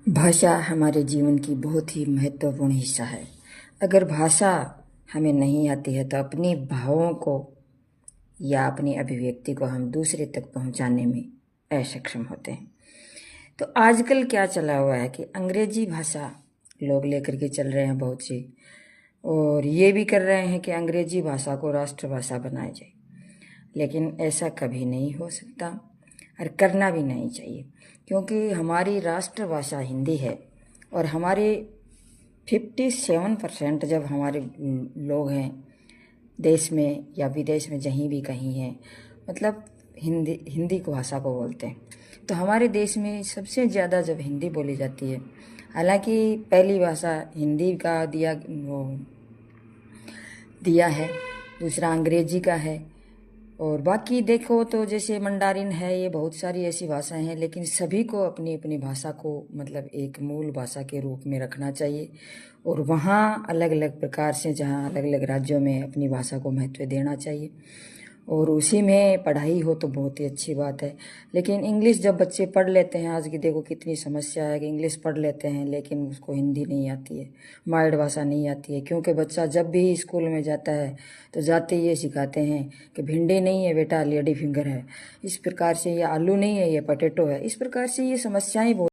भाषा हमारे जीवन की बहुत ही महत्वपूर्ण हिस्सा है। अगर भाषा हमें नहीं आती है तो अपनी भावों को या अपनी अभिव्यक्ति को हम दूसरे तक पहुंचाने में असक्षम होते हैं। तो आजकल क्या चला हुआ है कि अंग्रेजी भाषा लोग लेकर के चल रहे हैं बहुत सी, और ये भी कर रहे हैं कि अंग्रेजी भाषा को राष्ट्रभाषा बनाया जाए। लेकिन ऐसा कभी नहीं हो सकता और करना भी नहीं चाहिए, क्योंकि हमारी राष्ट्रभाषा हिंदी है और हमारे 57% जब हमारे लोग हैं देश में या विदेश में जहीं भी कहीं हैं, मतलब हिंदी को भाषा को बोलते हैं। तो हमारे देश में सबसे ज़्यादा जब हिंदी बोली जाती है, हालांकि पहली भाषा हिंदी का दिया है, दूसरा अंग्रेजी का है, और बाकी देखो तो जैसे मंडारिन है, ये बहुत सारी ऐसी भाषाएं हैं। लेकिन सभी को अपनी अपनी भाषा को मतलब एक मूल भाषा के रूप में रखना चाहिए, और वहाँ अलग अलग प्रकार से जहाँ अलग अलग राज्यों में अपनी भाषा को महत्व देना चाहिए, और उसी में पढ़ाई हो तो बहुत ही अच्छी बात है। लेकिन इंग्लिश जब बच्चे पढ़ लेते हैं, आज की देखो कितनी समस्या है कि इंग्लिश पढ़ लेते हैं लेकिन उसको हिंदी नहीं आती है, मातृभाषा नहीं आती है। क्योंकि बच्चा जब भी स्कूल में जाता है तो जाते ही ये सिखाते हैं कि भिंडी नहीं है बेटा, लेडी फिंगर है, इस प्रकार से, ये आलू नहीं है, ये पटेटो है, इस प्रकार से ये समस्याएं बहुत